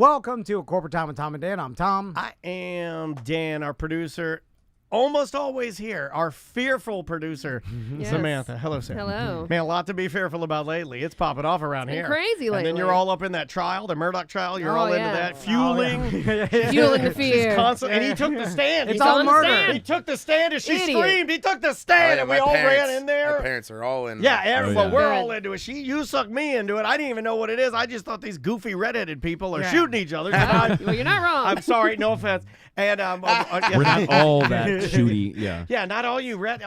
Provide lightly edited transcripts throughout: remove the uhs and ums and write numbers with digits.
Welcome to A Corporate Time with Tom and Dan. I'm Tom. I am Dan, our producer. Almost always here, our fearful producer, Yes. Samantha. Hello, Sam. Hello. Man, a lot to be fearful about lately. It's popping off around It's here. been crazy lately. And then you're all up in that trial, the Murdoch trial. You're all into that. Fueling. Fueling the fear. And he took the stand. It's He all took the murder. stand. He took the stand as she Idiot. screamed. He took the stand, and we all ran in there. My parents are all in. Yeah, there. well, we're Good. all into it. You sucked me into it. I didn't even know what it is. I just thought these goofy redheaded people are shooting each other. Well, you're not wrong. I'm sorry, no offense. And We're not all that shooty. Yeah. yeah, not all you Listen,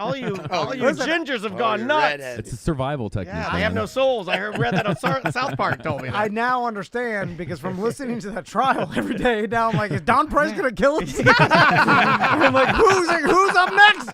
gingers have all gone you nuts. redheads. It's a survival technique. Yeah, they man. have no souls. I read that on South Park told me that. I now understand because from listening to that trial every day, now I'm like, is Don Price going to kill us? I'm like, who's up next?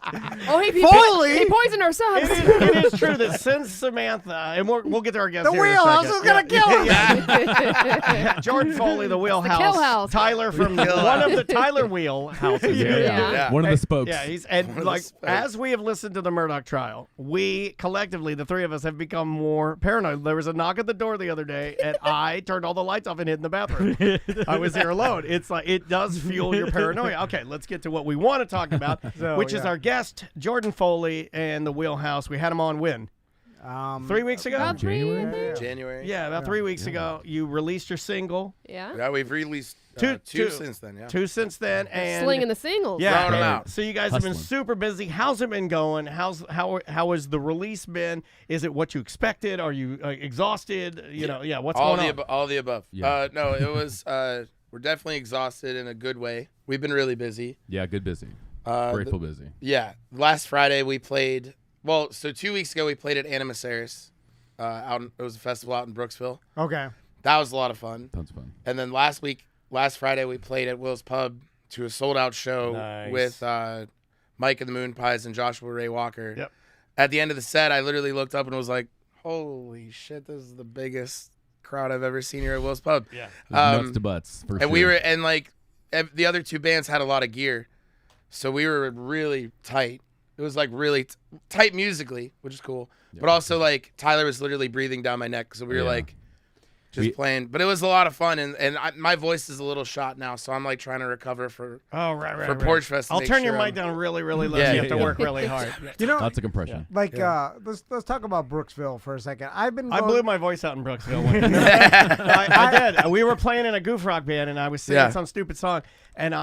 Oh, he Foley. He poisoned our subs. It is true that since Samantha, and we'll get to our guest The here in a wheelhouse second. is going to kill us. Yeah, Jordan Foley, the wheelhouse. kill house. Tyler from one of the Tyler wheelhouses. Yeah. One of the spokes. Yeah, he's One of and the like spokes. as we have listened to the Murdoch trial, we collectively, the three of us, have become more paranoid. There was a knock at the door the other day, and I turned all the lights off and hid in the bathroom. I was there alone. It's like it does fuel your paranoia. Okay, let's get to what we want to talk about, which is our guest, Jordan Foley, and the wheelhouse. We had him on when? 3 weeks ago. About three, I think. January. Yeah, about 3 weeks ago. You released your single. Yeah. Yeah, we've released Two since then. Yeah. Two since then, and Slinging the singles. yeah, Throwing 'em out. So you guys have been Hustling. super busy. How's it been going? How has the release been? Is it what you expected? Are you exhausted? What's all going the on? all the above. Yeah. No, it was. We're definitely exhausted in a good way. We've been really busy. Yeah, good busy. Uh, Grateful busy. Yeah. Last Friday we played. Well, so 2 weeks ago we played at Animaceris. It was a festival out in Brooksville. Okay. That was a lot of fun. Tons of fun. And then last Friday, we played at Will's Pub to a sold-out show Nice. with Mike and the Moon Pies and Joshua Ray Walker. Yep. At the end of the set, I literally looked up and was like, holy shit, this is the biggest crowd I've ever seen here at Will's Pub. Yeah. It was nuts to butts. For And sure. we were, and like, the other two bands had a lot of gear. So we were really tight. It was like really tight musically, which is cool. But also, like, Tyler was literally breathing down my neck. So we were like, just playing, but it was a lot of fun, and my voice is a little shot now, so I'm like trying to recover for Right. Porch Fest. to I'll make turn your sure mic down really, really low. Yeah, You have to yeah. work really hard. You know, Lots of compression. like, let's talk about Brooksville for a second. I blew my voice out in Brooksville. I did. We were playing in a goof rock band, and I was singing some stupid song, and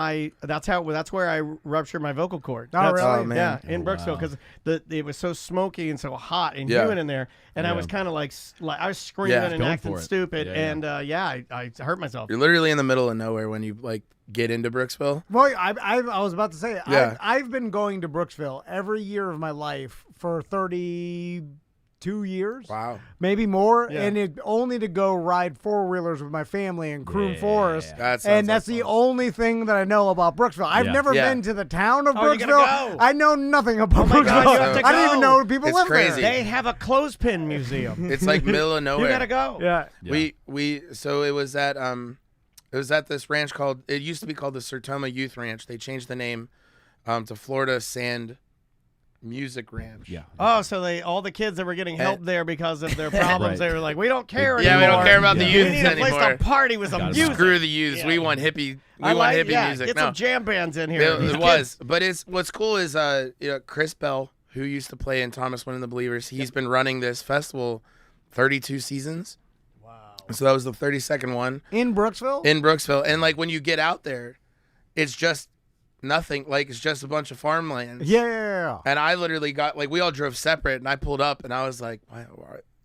that's where I ruptured my vocal cord. Oh, really? Oh, man. Yeah, in Oh, Brooksville, wow. because it was so smoky and so hot and Yeah. humid in there, and I Yeah. was kind of like I was screaming Yeah. and Going acting for it. stupid, Yeah, yeah. and I hurt myself. You're literally in the middle of nowhere when you like get into Brooksville. Well, I was about to say, Yeah. I've been going to Brooksville every year of my life for 32 years. Wow. Maybe more, Yeah. and only to go ride four-wheelers with my family in Croom Yeah. Forest. That sounds And like that's the fun. only thing that I know about Brooksville. I've Yeah. never Yeah. been to the town of Oh, you gotta Brooksville. go. I know nothing about my God, Brooksville. you have to I didn't even go. know people It's live crazy. there. They have a clothespin museum. It's like middle of nowhere. You gotta go. Yeah. Yeah. So it was at this ranch called, it used to be called the Sertoma Youth Ranch. They changed the name to Florida Sand Music Ranch. Yeah. Oh, so all the kids that were getting help there because of their problems, Right. they were like, we don't care Yeah, we anymore. don't care about the Yeah. youth We need a place anymore. to party with some Got it. music. Screw the youths. Yeah. We want hippie. I We want like- hippie yeah, music. Get No, some jam bands in here. it, These it kids- was. But what's cool is Chris Bell, who used to play in Thomas One and the Believers. He's been running this festival 32 seasons. Wow. So that was the 32nd one In Brooksville? in Brooksville. And like when you get out there, it's just nothing. Like it's just a bunch of farmland. Yeah. And I literally got like we all drove separate, and I pulled up, and I was like,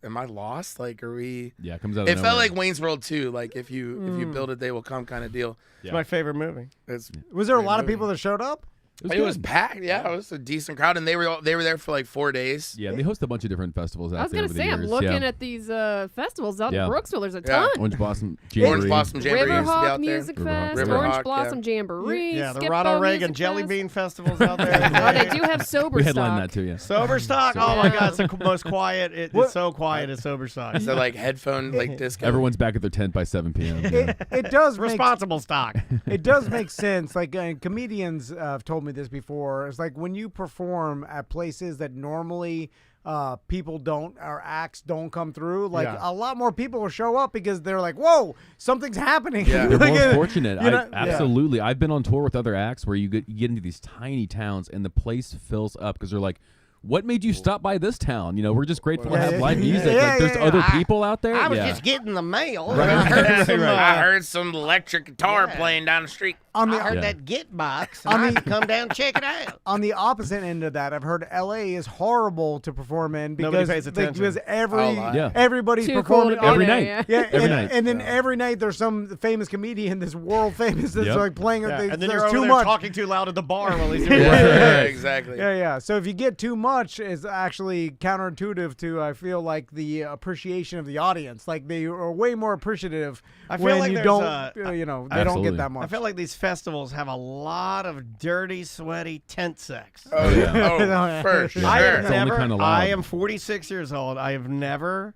"Am I lost? Like, are we?" Yeah, it comes out of It felt nowhere. like Wayne's World 2, like if you build it, they will come kind of deal. Yeah. It's my favorite movie. It's Was there a Great lot of movie. people that showed up? It was packed. Yeah, it was a decent crowd, and they were there for like 4 days. Yeah, they host a bunch of different festivals out I was there gonna over the say, I'm years. looking yeah. at these festivals out Yeah. in Brooksville. There's a Yeah. ton. Orange Blossom Jamboree. Orange Blossom Jamboree used to be Riverhawk out there. Music Riverhawk. Fest, Riverhawk, Orange yeah. Blossom Jamboree. Yeah, the Skip Ronald Bo Reagan Music Jelly Fest. Bean Festivals out there. Oh, they do have sober We stock. headlined that too, yeah. Sober stock. Oh my God, it's the most quiet. It's so quiet at sober stock. So like headphone like disco. Everyone's back at their tent by 7 p.m. Yeah. It does make Responsible stock. it does make sense. Like comedians have told me this before. It's like when you perform at places that normally our acts don't come through, like Yeah. a lot more people will show up because they're like, whoa, something's happening. Yeah. They're Like, more fortunate. you know, Absolutely. I've been on tour with other acts where you get into these tiny towns and the place fills up because they're like, what made you stop by this town? You know, we're just grateful to have live music. Yeah, like, there's yeah, other yeah. people out there. I was yeah. just getting the mail. Right. I heard some, I heard some electric guitar Yeah. playing down the street. On the, I heard Yeah. that Git box. And I had to come down and check it out. on the opposite end of that, I've heard LA is horrible to perform in Nobody because pays attention. because Yeah. everybody's Too cool performing to be Every there, night. yeah. Yeah, Every and, night. and then every night there's some famous comedian, this world famous, that's Yep. like playing. Yeah. And then there's you're over too there much. talking too loud at the bar while he's doing Yeah, it. exactly. Yeah. So if you get too much, it's actually counterintuitive to, I feel like, the appreciation of the audience. Like they are way more appreciative I feel when like you there's don't, a- they don't Absolutely. get that much. I feel like these festivals have a lot of dirty, sweaty tent sex. Oh, yeah. oh, for sure. I have It's only never. kinda loud. I am 46 years old. I have never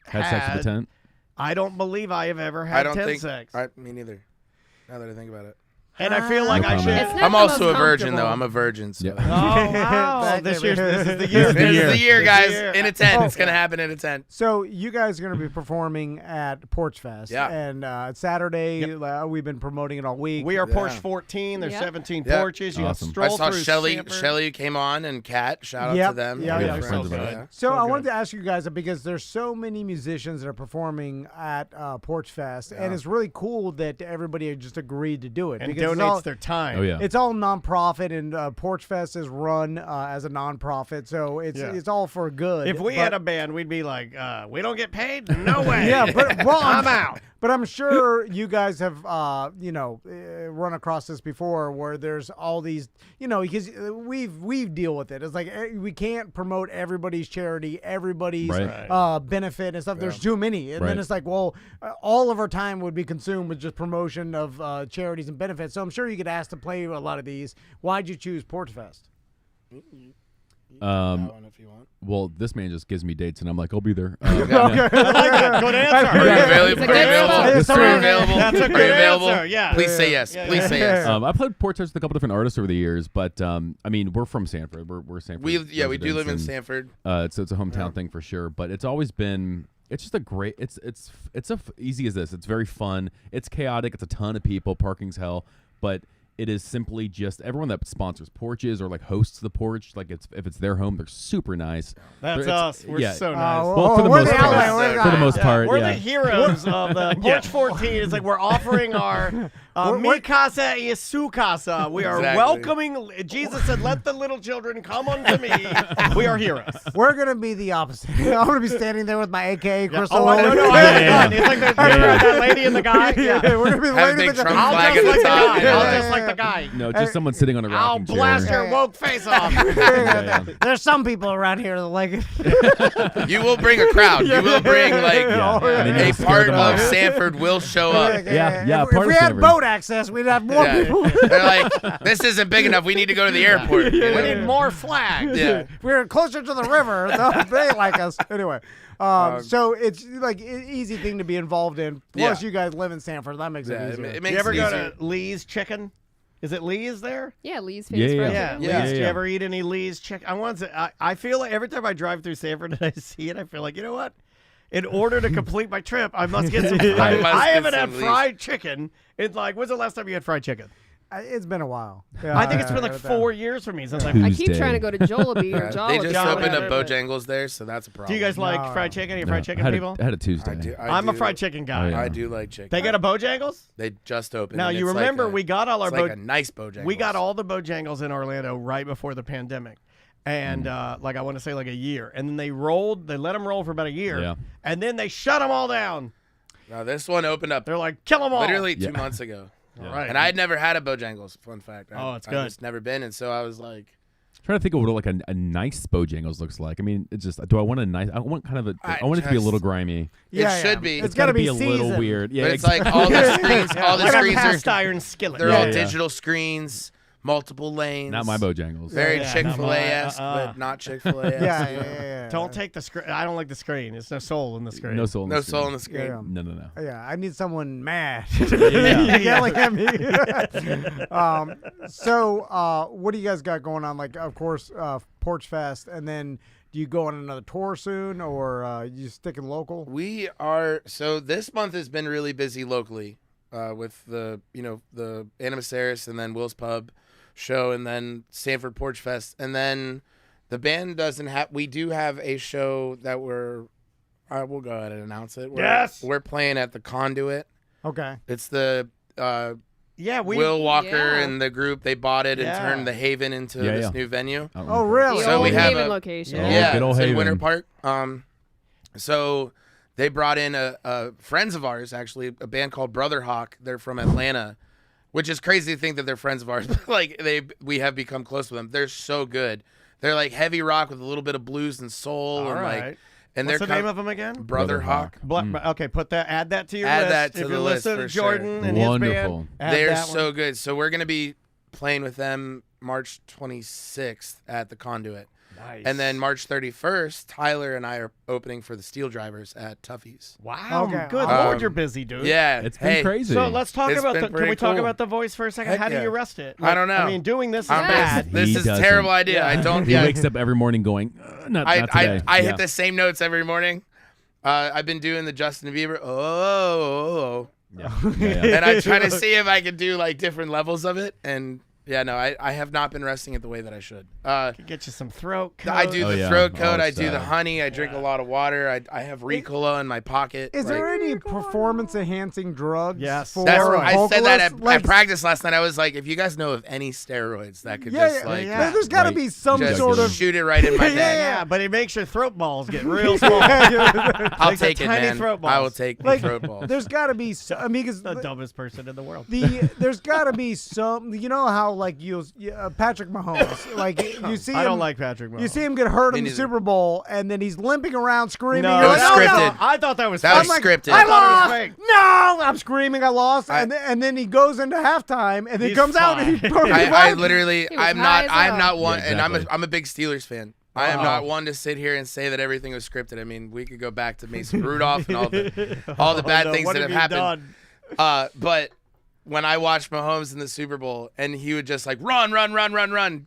Had sex with a tent. I don't believe I have ever had I don't tent think. sex. Me neither. Now that I think about it. And I feel like No I comment. should. It's not I'm the also most a virgin, though. comfortable. I'm a virgin. So. Yeah. Oh, wow. this is the year. This is the year, This guys. year. In a tent. Oh. It's going to happen in a tent. So you guys are going to be performing at Porch Fest. Yeah. And it's Saturday. We've been promoting it all week. We are Yeah. Porsche 14. There's Yep. 17 Yeah. porches. You Awesome. can stroll I saw through Shelly. Sanford. Shelly came on and Kat. Shout out Yep. to them. Yeah, Good yeah, friends of so, ours. yeah. So I good. wanted to ask you guys, because there's so many musicians that are performing at Porch Fest, and it's really cool that everybody just agreed to do it. and because donates their time. Oh, yeah. it's all nonprofit, and Porch Fest is run as a nonprofit, so it's all for good. If we but- had a band, we'd be like, we don't get paid? No way. yeah, but well, I'm out. But I'm sure you guys have, run across this before, where there's all these, because we've deal with it. It's like we can't promote everybody's charity, everybody's Right. benefit and stuff. There's too many, and then Right. it's like, well, all of our time would be consumed with just promotion of charities and benefits. So I'm sure you get asked to play a lot of these. Why'd you choose Porch Fest? That one if you want. Well, this man just gives me dates, and I'm like, I'll be there. I like that. Good answer. Are you available? It's a good spot. Yes, Are sir. you available? That's a Are good you available? answer, yeah. Please say yes. Yeah, Please yeah. say yes. I played Porch Fest with a couple different artists over the years, but I mean, we're from Sanford. We're Sanford. We do live in residents, and, Sanford. It's a hometown thing for sure, but it's always been. It's just a great. It's easy as this. It's very fun. It's chaotic. It's a ton of people. Parking's hell, but it is simply just everyone that sponsors porches or like hosts the porch. Like if it's their home, they're super nice. That's It's- us. We're yeah. so nice. Well, for the we're most the part. outlet, we're For the the- most part, We're yeah. the heroes of the Porch 14. It's like we're offering our Mi casa y su casa. We are Exactly. welcoming. Jesus said, let the little children come unto me. We are heroes. We're gonna be the opposite. I'm gonna be standing there with my AK, Crystal. Oh, no. Rolling. It's like that lady and the guy. Yeah, we're gonna be the Have lady big with the Trump I'll flag just at like the the top. guy. Yeah. I'll just like the guy. No, just someone sitting on a I'll rocking blast chair. your woke face off. Yeah. There's some people around here that like it. You will bring a crowd. You will bring like Yeah. And then a you'll scare part them of off. Sanford will show up. Yeah, If part we of had Sanford. boat access, we'd have more Yeah. people. They're like, this isn't big enough. We need to go to the airport. We need more flags. Yeah. If we were closer to the river, they like us. Anyway, so it's like an easy thing to be involved in. Plus, Yeah. you guys live in Sanford. That makes Yeah, it easier. it Do makes you ever it go easier. to Lee's Chicken? Is it Lee's there? Yeah, Lee's Yeah, famous yeah, fried Yeah, chicken. Lee's. Yeah, Do you yeah. ever eat any Lee's chicken? I feel like every time I drive through Sanford and I see it, I feel like, you know what? In order to complete my trip, I must get some. I must I get haven't some had Lee's. fried chicken. It's like, when's the last time you had fried chicken? It's been a while. I think it's been like 4 years for me since I've. I Tuesday. keep trying to go to Jollibee or Yeah, Jolly. they just Jolly, opened up but- Bojangles there, so that's a problem. Do you guys like No. fried chicken? Are you No, fried chicken I had people? I had a Tuesday. I do. I'm a fried chicken guy. Oh, yeah. I do like chicken. They got a Bojangles? They just opened. Now and you it's remember like a, we got all our it's like a nice Bojangles. we got all the Bojangles in Orlando right before the pandemic. And like I want to say like a year. And then they let them roll for about a year. Yeah. And then they shut them all down. Now this one opened up They're like, kill them all. literally Yeah. 2 months ago. Right. And I had never had a Bojangles. Fun fact. Oh, it's I good. just never been, and so I was like, Trying to think of what like a nice Bojangles looks like. I mean, it's just. Do I want a nice? I want kind of a. I want it to be a little grimy. Yeah, it should be. It's It's got to be be a little seasoned. weird. Yeah, But it's like all the screens, all the like a screens cast are iron skillet. they're Yeah, all yeah. digital screens. multiple lanes. Not my Bojangles. Very Yeah, Chick-fil-A-esque, not my- but not Chick-fil-A-esque. Yeah. Don't take the screen. I don't like the screen. There's no soul in the screen. No soul. In No the soul in screen. the screen. Yeah. No. Yeah, I need someone mad Yeah. yelling at me. So, what do you guys got going on? Like, of course, Porch Fest, and then do you go on another tour soon, or you sticking local? We are so this month has been really busy locally, with the Animaceris and then Will's Pub show and then Sanford Porch Fest, and then the band doesn't have. We do have a show that we'll go ahead and announce it. We're playing at the Conduit. Okay. It's the Will Walker Yeah. and the group. They bought it and Yeah. turned the Haven into Yeah, this yeah. new venue. Oh, really? The So old we have Haven a- location. Oh, Yeah, good old it's in Haven. Winter Park. So they brought in a friends of ours, actually, a band called Brother Hawk. They're from Atlanta, which is crazy to think that they're friends of ours. But like we have become close with them. They're so good. They're like heavy rock with a little bit of blues and soul. All and right. like, and What's they're the name of them again? Brother Hawk. Okay, add that to your Add list. that to if the you're list listening for to sure. Jordan and his Wonderful. band, add They're that so one. good. So we're gonna be playing with them March 26th at the Conduit. Nice. And then March 31st, Tyler and I are opening for the Steel Drivers at Tuffy's. Wow, Okay. good lord, you're busy, dude. Yeah, It's been crazy. So let's talk It's about been the. Can pretty we talk cool. about the voice for a second? Heck How do yeah. you rest it? I don't know. I mean, doing this is I'm bad. This He is a doesn't. terrible idea. Yeah. I don't. He Yeah, wakes up every morning going, not today. I Yeah. hit the same notes every morning. I've been doing the Justin Bieber. Oh. Yeah. Yeah. And I try to see if I can do like different levels of it. And yeah, no, I have not been resting it the way that I should. Get you some throat coat. I do Oh, the yeah. throat coat. Oh, I do the it's, honey. I drink a lot of water. I have Ricola in my pocket. Is like- there any performance-enhancing drugs Yes. for That's I said that vocalists? at practice last night. I was like, if you guys know of any steroids that could Yeah, just yeah, like yeah. There's got to Right. be some just sort of. shoot it right in my Yeah, neck. Yeah, but it makes your throat balls get real small. I'll Makes a take it, tiny man. throat I will balls. take the Like, throat balls. there's got to be. I mean, because The dumbest person in the world. there's got to be some. You know how like Patrick Mahomes, like you see him. I don't like Patrick Mahomes. You see him get hurt Me in the neither. Super Bowl, and then he's limping around screaming. No, You're was like, "Oh, no." scripted. I thought that was. That was fake. scripted. I I thought it was lost. fake. No, I'm screaming. I lost, I- and then he goes into halftime, and he He's comes out, and he fine. totally I fine. literally, He was I'm high not, as I'm hell. not one, Yeah, and exactly. I'm a big Steelers fan. I am Uh-oh. not one to sit here and say that everything was scripted. I mean, we could go back to Mason Rudolph and all the bad things what that have you happened. done? But when I watched Mahomes in the Super Bowl and he would just like run,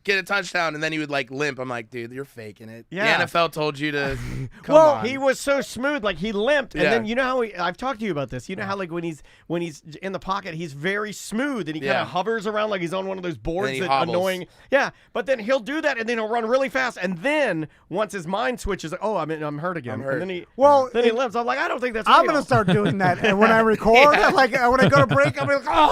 get a touchdown, and then he would like limp, I'm like, dude, you're faking it. Yeah. The NFL told you to come Well, on. he was so smooth, like he limped, and Yeah. then you know how I've talked to you about this. You know how like when he's in the pocket, he's very smooth, and he kind Yeah. of hovers around like he's on one of those boards he that hobbles. annoying. Yeah, but then he'll do that, and then he'll run really fast, and then once his mind switches, oh, I'm hurt again, I'm hurt. and then he Well, then he limps. I'm like, I don't think that's. I'm real. gonna start doing that, and when I record, like when I go to break, I'm like, oh,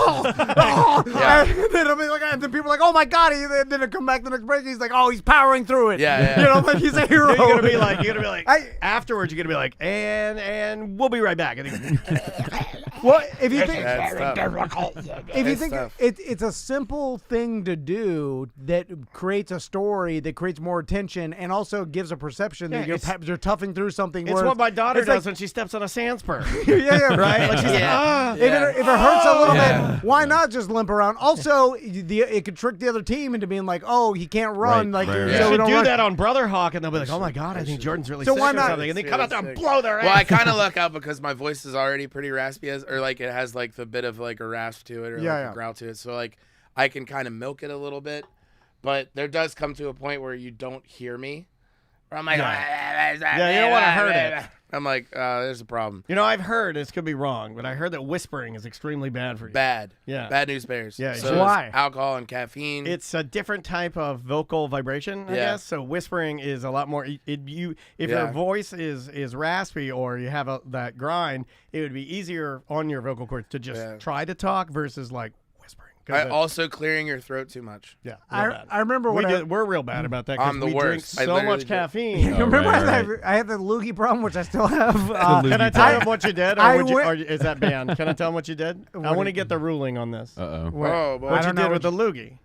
Yeah. and then I'll be like, and then people are like, oh my god, and then I come back the next break, he's like, oh, he's powering through it. Yeah. You know, like he's a hero. You're gonna be like, afterwards, you're gonna be like, and we'll be right back. And well, if you think, That's tough. if you It's think tough. it's a simple thing to do that creates a story that creates more attention and also gives a perception that Yeah, you're toughing through something. it's where what my daughter it's does like- when she steps on a sand spur. yeah, Right? Like she's like, Yeah. If it hurts a little Yeah. bit, why not just limp around? Also, it could trick the other team into being like, "Oh, he can't run." Right, like, right, so right. You we should don't do run. that on Brother Hawk, and they'll be like, "Oh my God, I think Jordan's really So sick why or not- something," and they It's come out there really and sick. blow their ass. Well, I kind of luck out because my voice is already pretty raspy, or like it has like the bit of like a rasp to it, or Yeah, like yeah. a growl to it. So like I can kind of milk it a little bit, but there does come to a point where you don't hear me, or I'm like, Yeah, you don't wanna hurt it. I'm like, there's a problem. You know, I've heard, this could be wrong, but I heard that whispering is extremely bad for you. Bad. Yeah. Bad news bears. Yeah, So why? it's alcohol and caffeine. It's a different type of vocal vibration, I Yeah. guess. So whispering is a lot more. If your Yeah. voice is raspy or you have that grind, it would be easier on your vocal cords to just Yeah. try to talk versus like whispering. 'Cause Also clearing your throat too much. yeah, real bad. I remember when we're real bad about that. 'cause I'm the we drink worst. I so literally much do. caffeine. You remember right. I had the loogie problem, which I still have. loogie Can I tell him what you did, or, I would you, went- or is that banned? Can I tell him what you did? I want to get the ruling on this. Uh-oh. What? Oh, boy. I What you don't know did with the loogie?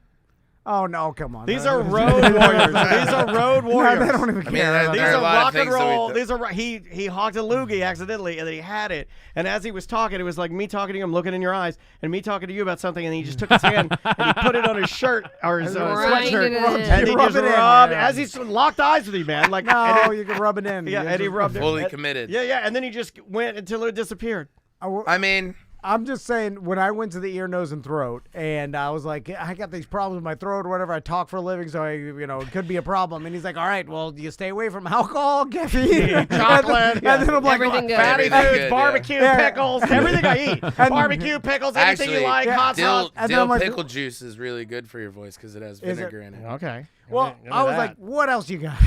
Oh no, come on. These are road warriors. These are road No, warriors. they don't even I mean, care. there These are are a lot of rock and things that we roll. do. These are he hogged a loogie accidentally, and then he had it. And as he was talking, it was like me talking to him, looking in your eyes, and me talking to you about something. And he just took his hand and he put it on his shirt or his Grinded sweatshirt, it in. and he Rub just it in, rubbed yeah. as he locked eyes with you, man. Like No, and you can rub it in. yeah, You and he just- rubbed it. Fully And- committed. Yeah, and then he just went until it disappeared. I mean, I'm just saying, when I went to the ear, nose, and throat, and I was like, I got these problems with my throat or whatever. I talk for a living, so it could be a problem. And he's like, all right, well, you stay away from alcohol, caffeine, Chocolate, and then I'm like, Everything good. Fatty Everything foods, good, yeah. barbecue, Yeah. pickles, everything I eat. Barbecue, pickles, anything you actually, like, hot dill, sauce. And then dill I'm like, pickle juice is really good for your voice because it has Is it? vinegar in it. Okay. well, Look I at was that. like, what else you got?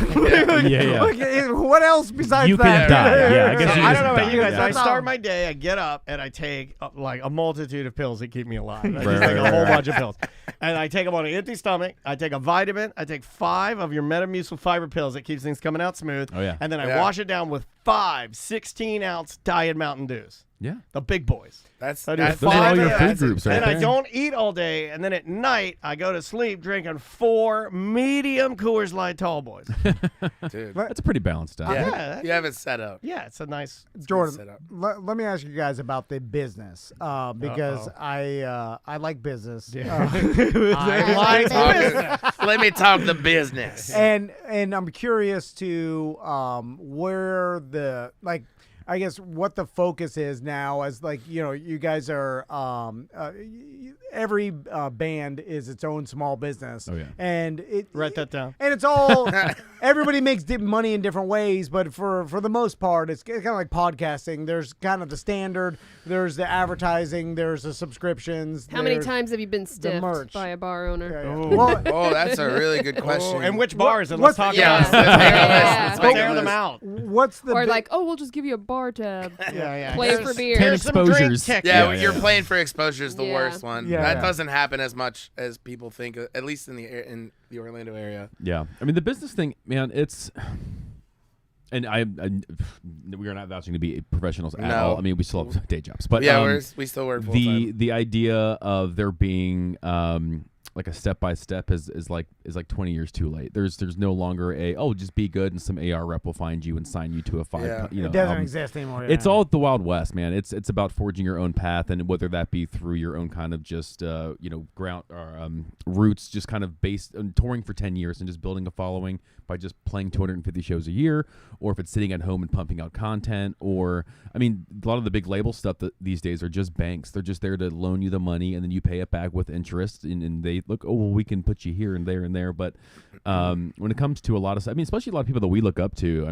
Yeah. Like, what else besides You that? can die. Yeah, I guess So you I just don't know about die. you guys. Yeah. I start my day, I get up, and I take like a multitude of pills that keep me alive. I just Right, take right, a whole right. bunch of pills. And I take them on an empty stomach. I take a vitamin. I take 5 of your Metamucil fiber pills that keeps things coming out smooth. Oh, yeah. And then I Yeah. wash it down with 5 16-ounce Diet Mountain Dews. Yeah. The big boys. That's I do that's Those are all your Five food minutes. groups right And I there. don't eat all day, and then at night I go to sleep drinking 4 medium Coors Light Tall Boys. dude. That's a pretty balanced diet. Yeah, you have it set up. Yeah, it's a nice. Jordan, set up. let me ask you guys about the business because I like business. I like business. Let me talk the business. and I'm curious to where the I guess what the focus is now, as you guys are every band is its own small business. Oh, yeah. And Write that down. and it's all everybody makes money in different ways, but for the most part, it's kind of like podcasting. There's kind of the standard, there's the advertising, there's the subscriptions. How many there's- times have you been stiffed merch. by a bar owner? Yeah, yeah. Ooh. Well, Oh, that's a really good question. Oh, and which bars? And what's let's talk yeah, about let's it. make a list. Yeah. Let's Let's make a tear list. them out. what's the Or big- like, oh, we'll just give you a bar tab. Yeah. Play for beer. Ten Here's some drink exposures. tickets. Yeah, Yeah, you're yeah. playing for exposure is the Yeah. worst one. Yeah, that yeah. doesn't happen as much as people think, at least in the Orlando area. Yeah. I mean, the business thing, man, it's. And we are not vouching to be professionals at No. all. I mean, we still have day jobs. But Yeah, we still work full time. the idea of there being like a step by step is like 20 years too late. There's no longer just be good and some AR rep will find you and sign you to a 5. Yeah. You know, it doesn't album. exist anymore. It's yeah. all the Wild West, man. It's about forging your own path, and whether that be through your own kind of just ground or roots, just kind of based on touring for 10 years and just building a following by just playing 250 shows a year, or if it's sitting at home and pumping out content, or I mean, a lot of the big label stuff that these days are just banks. They're just there to loan you the money, and then you pay it back with interest, and they look, oh well, we can put you here and there and there. But when it comes to a lot of, I mean, especially a lot of people that we look up to,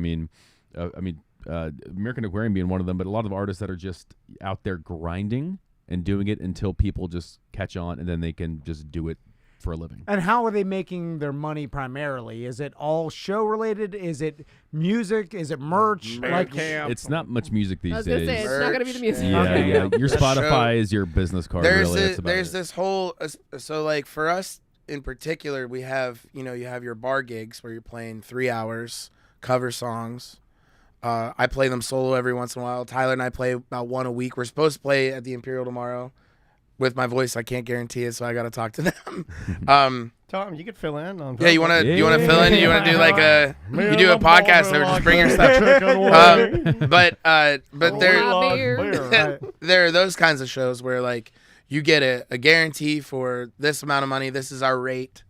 American Aquarium being one of them, but a lot of artists that are just out there grinding and doing it until people just catch on, and then they can just do it for a living. And how are they making their money primarily? Is it all show related? Is it music? Is it merch? Like, It's not much music these I was going to days. say, it's not going to be the music. Yeah, Okay. yeah. Your The Spotify show- is your business card. There's really. That's about there's it. this whole so like for us in particular, we have you have your bar gigs where you're playing 3 hours, cover songs. I play them solo every once in a while. Tyler and I play about one a week. We're supposed to play at the Imperial tomorrow. With my voice, I can't guarantee it, so I got to talk to them. Tom, you could fill in on. Yeah, you want to fill in? You want to do like you do a Me podcast or just bring your stuff. But there Love beer. there are those kinds of shows where like you get a guarantee for this amount of money. This is our rate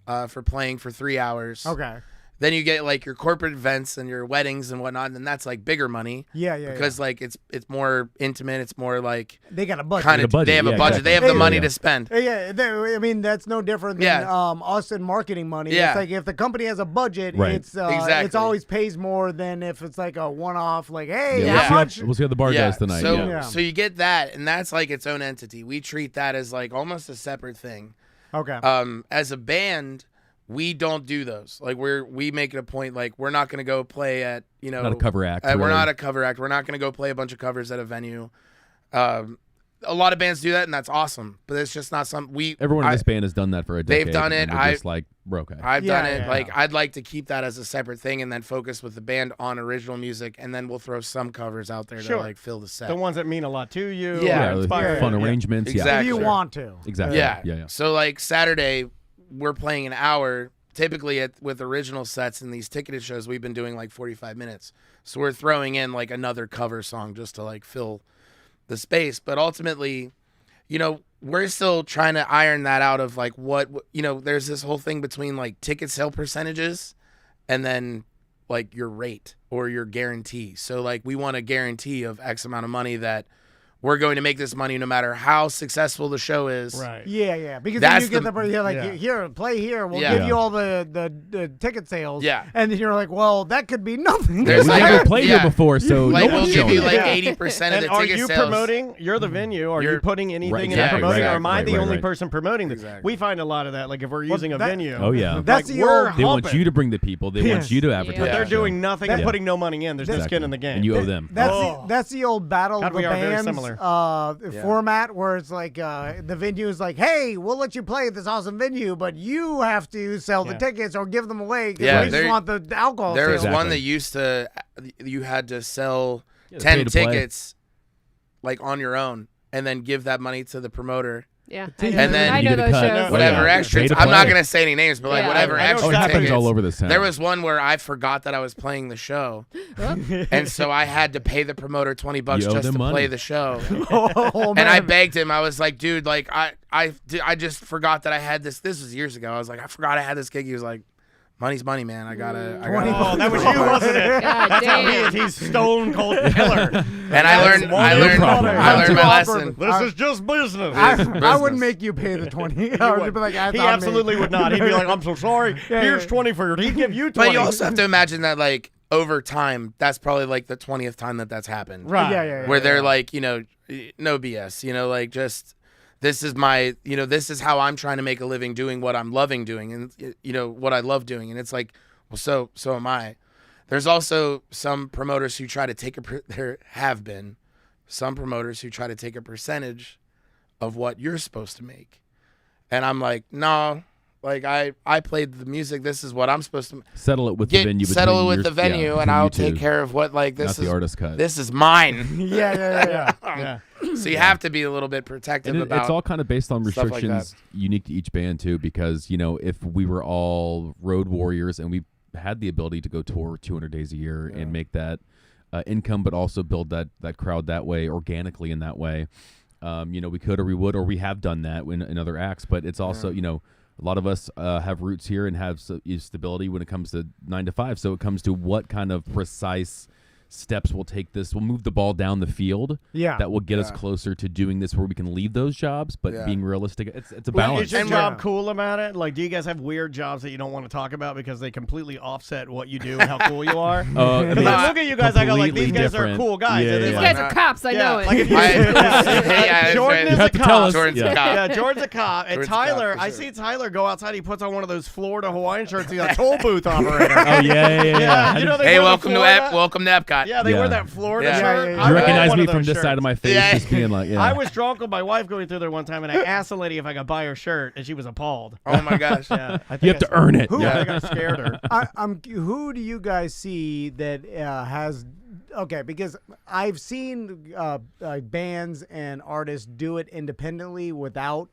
for playing for 3 hours. okay. Then you get like your corporate events and your weddings and whatnot, and that's like bigger money. Yeah. Because like it's more intimate. It's more like They got a budget. kind A of budget, they have a yeah, budget. exactly. They have the Yeah, money yeah. to spend. I mean, that's no different than Yeah. us in marketing money. Yeah. It's like if the company has a budget, Right. it's Exactly. always pays more than if it's like a one-off, like, hey, Yeah, how we'll, much? see how, we'll see how the bar does tonight. So, yeah. Yeah. so you get that, and that's like its own entity. We treat that as like almost a separate thing. Okay. As a band, we don't do those. Like we make it a point. Like we're not gonna go play at Not a cover act. We're really. not a cover act. We're not gonna go play a bunch of covers at a venue. A lot of bands do that, and that's awesome. But it's just not something Everyone in this band has done that for a decade. They've done it. and we're just like, we're okay. I've Yeah, done it. yeah, Like yeah. I'd like to keep that as a separate thing, and then focus with the band on original music, and then we'll throw some covers out there Sure. to like fill the set. The ones that mean a lot to you. Yeah. or the inspire yeah, fun you. arrangements. Exactly. if you Sure. want to. Yeah, exactly. Yeah. Yeah. So like Saturday, we're playing an hour. Typically with original sets and these ticketed shows, we've been doing like 45 minutes. So we're throwing in like another cover song just to like fill the space. But ultimately, you know, we're still trying to iron that out of like what, you know, there's this whole thing between like ticket sale percentages and then like your rate or your guarantee. So like we want a guarantee of X amount of money that we're going to make this money no matter how successful the show is. Right. Yeah. Because That's then you get you're like, here, play here. We'll Yeah. give you all the ticket sales. Yeah. And then you're like, well, that could be nothing. There's We've like- never played yeah. here before, so Like no we'll one's give you showing like it. 80% of And the are ticket you sales. promoting? You're the venue. Are you You're- putting anything Right, in exactly, promoting, right, or am I right, the right, only right. person promoting this? Exactly. We find a lot of that. Like if we're using a that- venue. Oh yeah. That's like, the we're old- They want humping. you to bring the people. They want you to advertise. But But they're the show. doing nothing and putting no money in. There's no skin in the game. And you owe them. That's the old battle God, of the we are very bands similar. format where it's like the venue is like, hey, we'll let you play at this awesome venue, but you have to sell the Yeah. tickets or give them away because Yeah, we just there- want the alcohol There was sales. one Exactly. that used to, you had to sell Yeah, 10 pay to play. tickets like on your own and then give that money to the promoter. Yeah. And then I you know get a those cut. shows. Whatever yeah. extra. Pay to I'm not play. going to say any names, but like Yeah. whatever I know extra Oh, it happens tickets. all over this town. There was one where I forgot that I was playing the show, and so I had to pay the promoter $20 You owe just them to money. play the show. Oh, And I man. begged him. I was like, dude, like I just forgot that I had this. This was years ago. I was like, I forgot I had this gig. He was like, money's money, man. I gotta. Oh, that was you, wasn't it? God That's how he damn. is. He's stone cold killer. And I learned problem. my Too lesson. awkward. This is just business. I business. wouldn't make you pay the 20. I would be like, He absolutely would not. He'd be like, I'm so sorry. Yeah, Here's yeah. 20 for your. He'd give you 20. But you also have to imagine that like over time, that's probably like the 20th time that's happened. Right. Yeah. Where they're like, you know, no BS, you know, like just this is my, you know, this is how I'm trying to make a living doing what I'm loving doing and, you know, what I love doing. And it's like, well, so am I. There's also some promoters who try to take there have been some promoters who try to take a percentage of what you're supposed to make. And I'm like, no, like I played the music. This is what I'm supposed to Settle it with the venue. settle it between with your- the venue, yeah, and between I'll you take two, care of what like this not is. the artist cut. This is mine. Yeah. Yeah. So you have to be a little bit protective And about. it's all kind of based on stuff like that. restrictions unique to each band too, because you know if we were all road warriors and we had the ability to go tour 200 days a year and make that income, but also build that crowd that way organically in that way, you know, we could or we would or we have done that in other acts. But it's also you know a lot of us have roots here and have stability when it comes to 9 to 5. So it comes to what kind of precise steps we'll take this. We'll move the ball down the field. Yeah. That will get us closer to doing this where we can leave those jobs, but Yeah. being realistic. It's a Well, balance. is your And job yeah. cool about it? Like, do you guys have weird jobs that you don't want to talk about because they completely offset what you do and how cool you are? I Because mean, I look at you guys, I go like, completely these guys different. are cool guys. Yeah, And These it's yeah. like, guys are cops. I know it. like if you, Yeah, Jordan that's is You a have to tell cop. us. Jordan's Yeah. a cop. Yeah, Jordan's a cop. And Jordan's a cop, Tyler, for I sure. see Tyler go outside. He puts on one of those Florida Hawaiian shirts. He's a toll booth operator. Oh yeah. You know they Hey, wear the welcome to Florida- welcome to Epcot. Yeah, they Yeah. wear that Florida Yeah. shirt. Yeah, yeah, I You yeah. want recognize one me of from those this side shirts. of my face, Yeah. just being like, yeah. I was drunk with my wife going through there one time, and I asked the lady if I could buy her shirt, and she was appalled. Oh my gosh. Yeah, I think You have to earn it. Yeah, I Yeah. think I scared her. Who do you guys see that has? Okay, because I've seen bands and artists do it independently without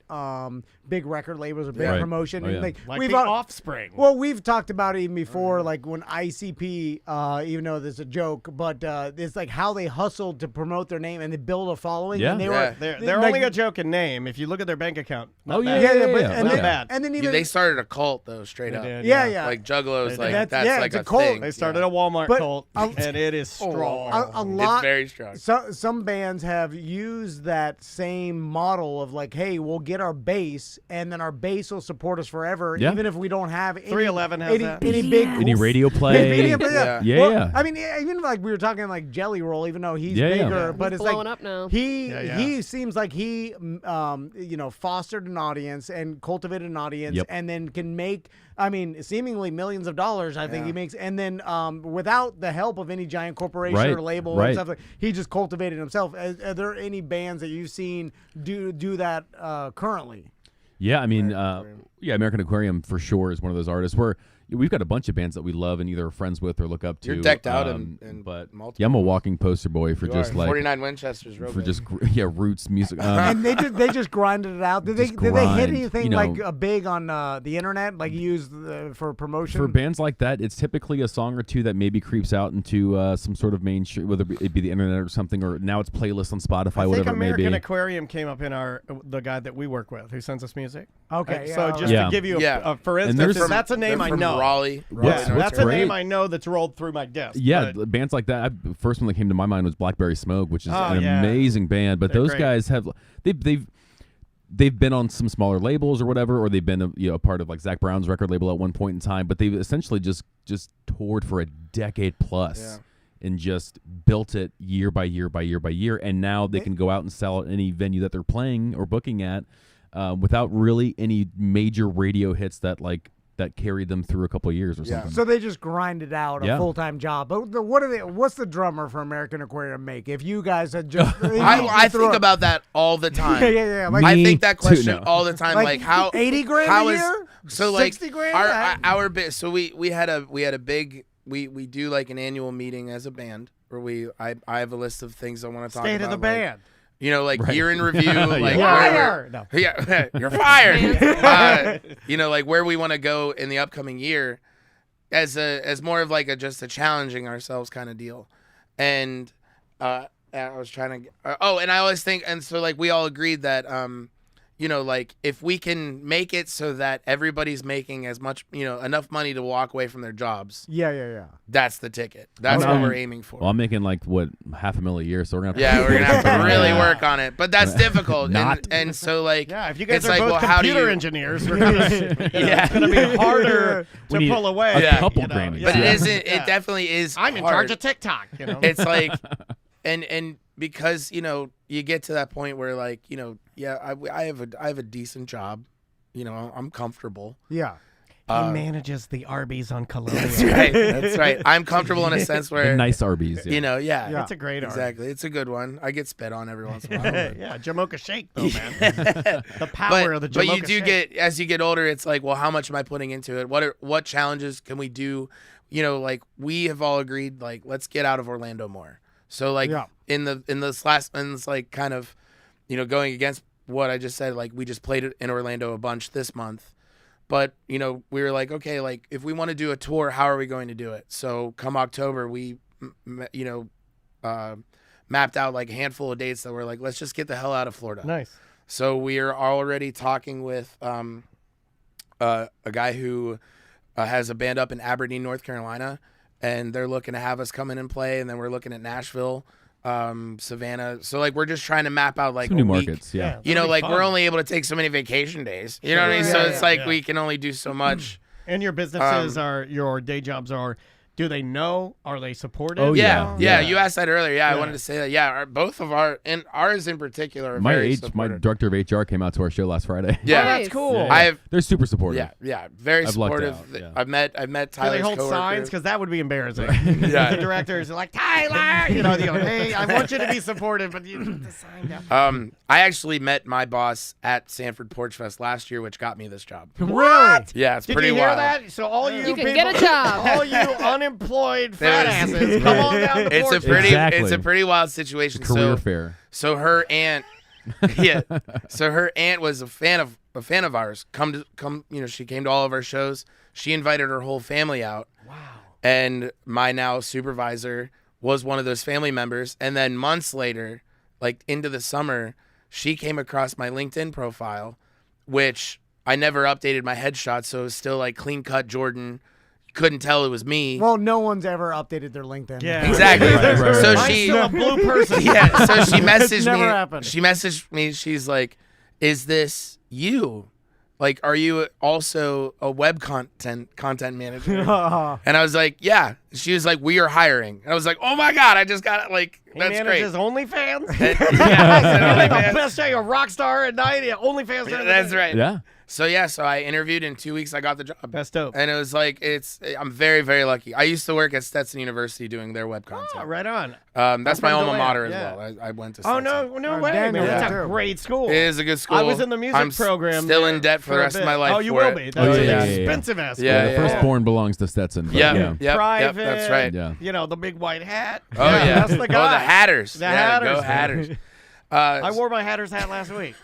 big record labels or big Right. promotion. Oh, And, yeah. Like we've the al- Offspring. Well, we've talked about it even before, like when ICP, even though there's a joke, but it's like how they hustled to promote their name and they build a following. Yeah. And they Yeah. were They're like- only a joke in name. If you look at their bank account, not Oh, bad. yeah. but, and Not then, bad. And then Yeah, even they started a cult though, straight They up. did, yeah. Like Juggalo's They like did. that's Yeah, like it's a a cult. thing. They started a Walmart But cult, and it is strong. a lot. It's very strong. Some bands have used that same model of like, hey, we'll get our base, and then our base will support us forever, Yeah. even if we don't have any, 311 has that. any big Any radio play. Yeah. Yeah, Well, yeah. I mean, even like we were talking like Jelly Roll, even though he's Yeah, yeah. bigger, Yeah. but He's it's blowing like up now. he seems like he fostered an audience and cultivated an audience, Yep. and then can make. I mean, seemingly millions of dollars. I think Yeah. he makes, and then without the help of any giant corporation Right, or label right. and stuff, he just cultivated himself. Are there any bands that you've seen do that currently? Yeah, I mean, yeah, American Aquarium for sure is one of those artists where, we've got a bunch of bands that we love and either are friends with or look up to. You're decked out in but multiple. yeah, I'm a walking poster boy for You just are. like 49 Winchesters, real for big. just roots music. And they just grinded it out. Did they Just hit grind, anything you know. like big on the internet, like used for promotion? For bands like that, it's typically a song or two that maybe creeps out into some sort of mainstream, whether it be the internet or something, or now it's playlists on Spotify, I think whatever it may American be. Aquarium came up in the guy that we work with who sends us music. Okay, So yeah, just Yeah. to give you Yeah. for And instance, there's- that's a name They're I from know. Raleigh. What's Yeah, that's a great- name I know that's rolled through my desk. Yeah, but- bands like that. First one that came to my mind was Blackberry Smoke, which is Oh, an yeah. amazing band. But They're those great. guys have they've been on some smaller labels or whatever, or they've been a part of like Zach Brown's record label at one point in time. But they've essentially just toured for a decade plus. And just built it year by year by year by year, and now they can go out and sell at any venue that they're playing or booking at, without really any major radio hits that carried them through a couple of years or something. So they just grinded out a Yeah. full-time job. But what's the drummer for American Aquarium make? If you guys had just, I think about that all the time. yeah. Like, I Me think that too, question no. all the time. Like how 80 grand how a is- year? So like 60 grand? our bit. So we had a big. We do like an annual meeting as a band where I have a list of things I want to talk State about. of the like, band. You know, like year in review, like Fire! No. yeah, you're fired. You know, like where we want to go in the upcoming year, as more of like just a challenging ourselves kind of deal. And I was trying to. And I always think, and so like we all agreed that you know, like if we can make it so that everybody's making as much, you know, enough money to walk away from their jobs. Yeah. That's the ticket. That's what we're aiming for. Well, I'm making like $500,000 a year, so we're gonna. Yeah, we're gonna have to really work on it, but that's difficult. Not. And so like, Yeah, if you guys it's are like, both well, how do computer you? engineers, we're gonna, Yeah. it's gonna be harder We to need pull away. a Yeah. couple you know, Grammys. But yeah. it isn't. Yeah. It definitely is. I'm in hard. charge of TikTok. You know, It's like, and because you know you get to that point where like you know I have a decent job, you know I'm comfortable. Yeah. he manages the Arby's on Colonial. That's right. That's right. I'm comfortable in a sense where nice Arby's. Yeah. you know yeah. It's a great Arby's. Exactly. It's a good one. I get spit on every once in a while. but- Yeah, Jamocha Shake though, man. The power of the Jamocha but you do Shake. get as you get older, it's like, well, how much am I putting into it? What challenges can we do? You know, like we have all agreed, like let's get out of Orlando more. So like Yeah. in this last, and it's like kind of, you know, going against what I just said. Like we just played it in Orlando a bunch this month, but you know we were like, okay, like if we want to do a tour, how are we going to do it? So come October, we mapped out like a handful of dates that were like, let's just get the hell out of Florida. Nice. So we are already talking with a guy who has a band up in Aberdeen, North Carolina, and they're looking to have us come in and play. And then we're looking at Nashville, Savannah. So like we're just trying to map out like Some a new week. markets. Yeah. You know, that'll be like fun. we're only able to take so many vacation days. You know what I mean? Sure. So Yeah, it's like yeah. we can only do so much. And your businesses are your day jobs are. Do they know? Are they supportive? Oh, Yeah, yeah. You asked that earlier. Yeah, I Yeah. wanted to say that. Yeah, both of ours in particular are My very my supportive. director of HR came out to our show last Friday. Yeah, Oh, that's Nice. cool. Yeah. I have. They're super supportive. Yeah, very I've lucked supportive. out, yeah. I've met Do Tyler's they hold coworker. signs? Because that would be embarrassing. Yeah. The directors are like, Tyler, you know, they go, hey, I want you to be supportive, but you put the sign down. I actually met my boss at Sanford Porch Fest last year, which got me this job. Really? Yeah, it's Did pretty you hear wild. that? So all you You can people, get a job. all you unemployed fat There was- asses, come on down to It's a Porch pretty, Fest. it's a pretty wild situation. Career fair. So her aunt, yeah. So her aunt was a fan of ours. Come, you know, she came to all of our shows. She invited her whole family out. Wow. And my now supervisor was one of those family members. And then months later, like into the summer, she came across my LinkedIn profile, which I never updated my headshot, so it was still like clean cut Jordan. Couldn't tell it was me. Well, no one's ever updated their LinkedIn. Yeah. Exactly. Right. So I'm she, still a blue person. yeah. So she messaged never me. happened. She messaged me. She's like, "Is this you? Like, are you also a web content manager?" And I was like, "Yeah." She was like, "We are hiring." And I was like, "Oh my god! I just got it. Like, He that's great." manages OnlyFans. Yeah, I said, the "OnlyFans." best day, a rock star at night, yeah, OnlyFans. during the That's day. right. Yeah. So yeah, so I interviewed in 2 weeks. I got the job. That's dope. And it was like I'm very, very lucky. I used to work at Stetson University doing their web content. Oh, right on. That's my from alma Deland, mater as yeah. well. I went to Oh, Stetson. no way, Daniel, man. That's yeah. a great school. It is a good school. I was in the music program. Still there in debt for the a rest of bit. my life. Oh, you for will it. be. That's Oh, an yeah. expensive ass school. Yeah, The yeah. firstborn belongs to Stetson. but Yeah, yeah. Private. that's right. Yeah. You know, the big white hat. Oh yeah, That's the guy. Oh, the Hatters. The yeah, Hatters. Go Hatters. I wore my Hatters hat last week.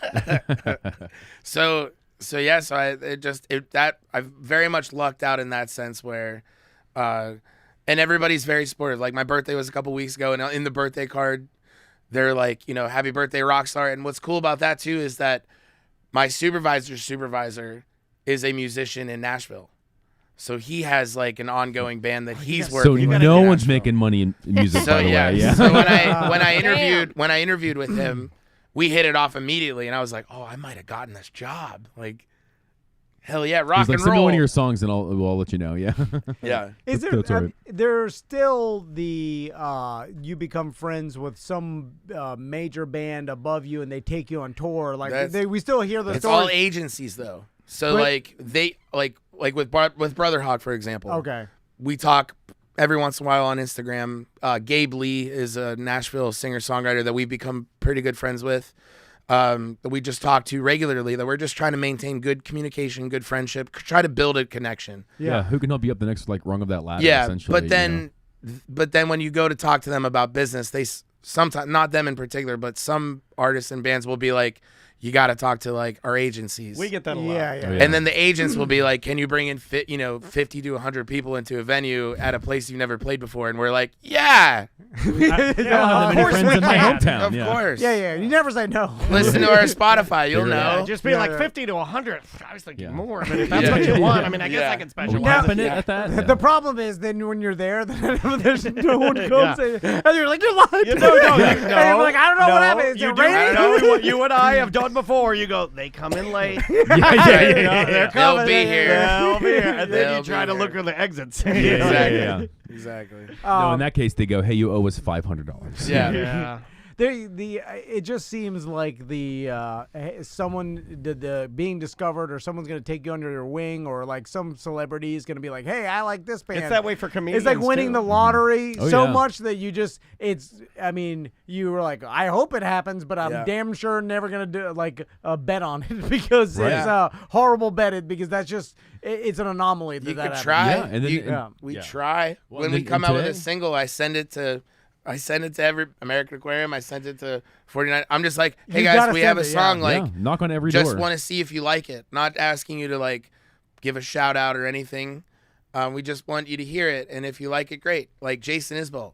So I very much lucked out in that sense where, and everybody's very supportive. Like my birthday was a couple weeks ago, and in the birthday card, they're like, happy birthday, Rockstar. And what's cool about that too is that my supervisor's supervisor is a musician in Nashville. So he has like an ongoing band that he's So working with. no in one's Nashville. making money in music, So by the yeah, way. Yeah. so when I interviewed with him, we hit it off immediately, and I was like, oh, I might have gotten this job. Like, hell yeah, rock He's like, and send me roll. one of your songs and I'll let you know. Yeah. Yeah. Is there That's right. there's still the you become friends with some major band above you and they take you on tour like we still hear the It's stories. all agencies though. So But- like they like with Brother Hawk, for example. Okay. We talk every once in a while on Instagram. Gabe Lee is a Nashville singer-songwriter that we've become pretty good friends with. That we just talk to regularly, that we're just trying to maintain good communication, good friendship, try to build a connection. Yeah. Who can help you up the next rung of that ladder? Yeah, essentially, but you then when you go to talk to them about business, they sometimes, not them in particular, but some artists and bands will be like, you got to talk to like our agencies. We get that a lot. Yeah, yeah. Oh, yeah. And then the agents will be like, can you bring in 50 to 100 people into a venue at a place you've never played before? And we're like, yeah, I'll have them in your friends in my hometown. of course. Yeah. You never say no. Listen to our Spotify, you'll Figure it know. out. Just be Yeah, like yeah. 50 to 100. I was thinking Yeah. more, but if that's Yeah. what you want, I mean, I guess Yeah. I can Are we specialize. capping it Yeah. at that? Yeah. The problem is then when you're there, there's no one comes and you're like, you're lying. You know, no, And you're like, I don't know what happened. Is You it do raining? know what you and I have done before. You go, they come in late. yeah. They're They'll coming. be here. They'll be here. And then They'll you try be to look here. for the exits. Exactly. Yeah. Exactly. No, in that case, they go, hey, you owe us $500. Yeah. Yeah. It just seems like someone the being discovered or someone's gonna take you under their wing or like some celebrity is gonna be like, hey, I like this band. It's that way for comedians. It's like winning too. the lottery Oh, so yeah. much that you were like, I hope it happens, but I'm Yeah. damn sure never gonna do like a bet on it because Right. it's a horrible bet because that's just it's an anomaly that You that could happens. try. Yeah, and then- Yeah. We Yeah. try. Well, When and we then- come and out with a today- single, I send it to every American Aquarium. I sent it to 49. I'm just like, hey You guys, gotta we have a send it, song. yeah. Like, Yeah, knock on every just door. want to see if you like it. Not asking you to like give a shout out or anything. We just want you to hear it, and if you like it, great. Like Jason Isbell.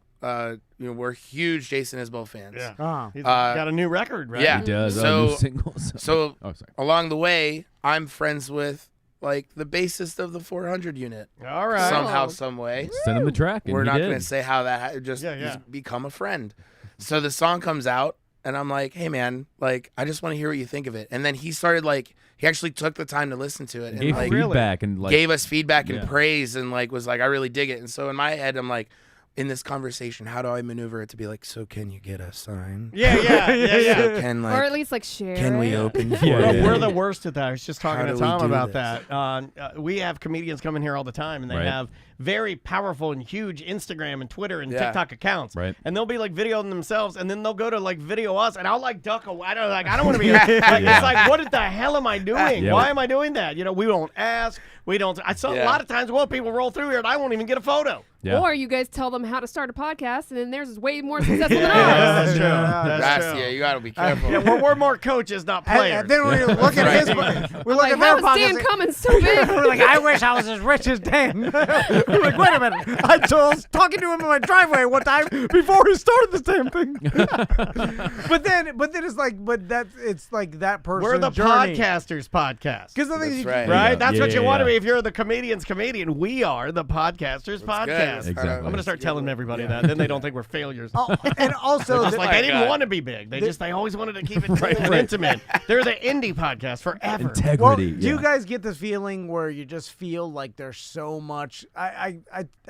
We're huge Jason Isbell fans. Yeah. Uh-huh. He's got a new record, right? yeah. He does. So- New singles. So oh, sorry. along the way, I'm friends with like the bassist of the 400 unit All right. somehow, Oh. some way. Send him the track. And We're he not did. going to say how that just Yeah, yeah. he's become a friend. So the song comes out, and I'm like, hey man, like I just want to hear what you think of it. And then he started like he actually took the time to listen to it and Gave like feedback and like gave us feedback and Yeah. praise and like was like, I really dig it. And so in my head, I'm like, in this conversation, how do I maneuver it to be like, so can you get a sign? Yeah. So can or at like least like share. can we it. open for Yeah, you? We're the worst at that. I was just talking How to do we Tom do about this? that. We have comedians coming here all the time, and they Right. have very powerful and huge Instagram and Twitter and Yeah. TikTok accounts. Right. And they'll be like videoing themselves, and then they'll go to like video us, and I'll like duck away. I don't want to be. Like, It's like, what the hell am I doing? Yeah. Why am I doing that? We don't ask. We don't. I saw a Yeah. lot of times. Well, people roll through here, and I won't even get a photo. Yeah. Or you guys tell them how to start a podcast, and then theirs is way more successful than Yeah, ours. that's true. Yeah. That's yeah, true. you got to be careful. Yeah, we're more coaches, not players. And then we look at his, we look Like, at how their is Dan podcast. Cummins so big? We're like, I wish I was as rich as Dan. We're like, wait a minute. I was talking to him in my driveway one time before we started the damn thing. but then it's like, it's like that person's We're the journey. podcasters podcast. Because the thing That's is, right. Right? That's what you want to Yeah. be. If you're the comedian's comedian, we are the podcasters podcast. good. podcast. Exactly. I'm gonna start telling everybody that. Then they don't think we're failures. Oh, and also, It's like my they didn't God. want to be big. They always wanted to keep it cool and intimate. They're the indie podcast forever. well, Integrity. do you yeah. guys get this feeling where you just feel like there's so much? I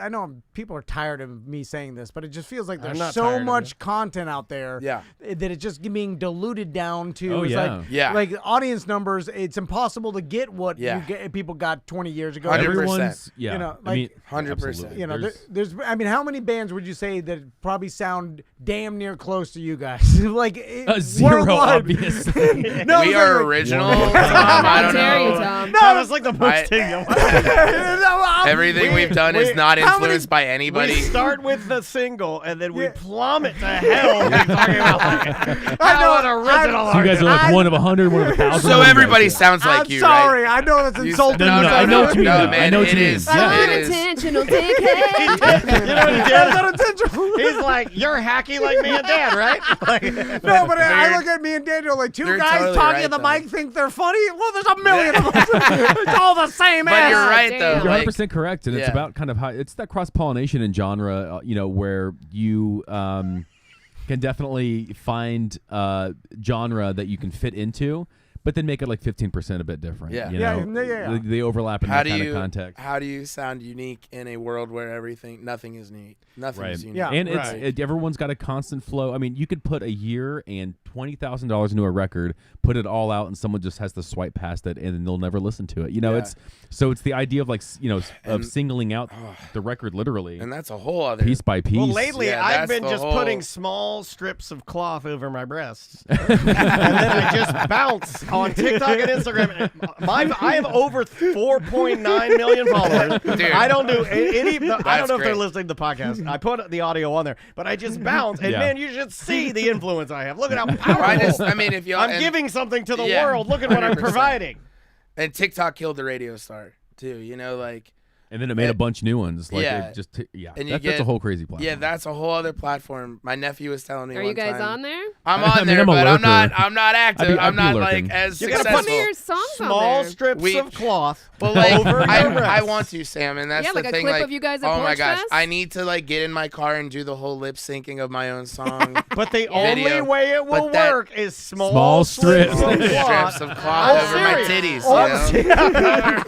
know people are tired of me saying this, but it just feels like I'm there's not so tired of much content out there. Yeah. That it's just being diluted down to. Oh, it's yeah. Like, Yeah. Like audience numbers, it's impossible to get what Yeah. people got 20 years ago. 100%. Everyone's, yeah. You know, I like- mean, 100%. absolutely. You know, There's- there's. I mean, how many bands would you say that probably sound damn near close to you guys? Like zero, worldwide. obviously. No, We it's are like- original. How I don't dare you, know. Tom? That was like the I- most thing. Everything we've done is not how many- influenced by We anybody. start with the single and then we Yeah. plummet to hell. We're talking about like, I know, how an original So you guys are like one of 100, one of 1,000. So What do you everybody guys do? sounds like I'm you, sorry. right? I know that's You- insulting. No, I know what you mean, no, though. I man, know what it you mean. is. Yeah. It is. Unintentional dickhead. You know what he did? That's not intentional. He's like, you're hacky like me and Dad, right? Like, No, but I You're- look at me and Daniel like 2 you're guys totally talking right, at the though. mic think they're funny. Well, there's a million of them. It's all the same But ass. you're right, damn. though. You're Like, 100% correct, and it's yeah. about kind of how it's that cross pollination in genre, where you can definitely find genre that you can fit into, but then make it like 15% a bit different. Yeah. you Yeah, know? yeah. They overlap in how that do kind you of context. how do you sound unique in a world where nothing is unique? Nothing Right. is unique. Yeah. And Right. everyone's got a constant flow. I mean, you could put a year and $20,000 into a record, put it all out, and someone just has to swipe past it, and then they'll never listen to it. You know, Yeah. it's the idea of like of And- singling out the record literally And that's a whole other. piece by piece. well, lately Yeah, I've that's been the just whole- putting small strips of cloth over my breasts, and then I just bounce on TikTok and Instagram. I have over 4.9 million followers. Dude. I don't do any. I don't That's know if they're great. listening to the podcast. I put the audio on there, but I just bounce, and Yeah. man, you should see the influence I have. Look at how powerful. I mean, if you I'm giving something to the Yeah, world. Look at what I'm 100%. providing. and TikTok killed the radio star too. You know, like. and then it made a bunch new ones. Like Yeah. it just And you that's get- a whole crazy platform. Yeah, that's a whole other platform. My nephew was telling me. Are one you guys time- on there? I'm I on mean, there, I'm a but I'm not. lurker. I'm not active. I'd I'm be not lurking. like as You gotta successful. put Some of your songs Small on there. strips We- of cloth. But like, over your I breasts. want to, Sam, and that's Yeah, the like a thing. clip like, of you guys at oh my Porch gosh, Fest? I need to like get in my car and do the whole lip syncing of my own song. But the Video. only way it will But that- work is small, Small strips. of Strips cloth. of cloth I'm over my serious. titties. You know?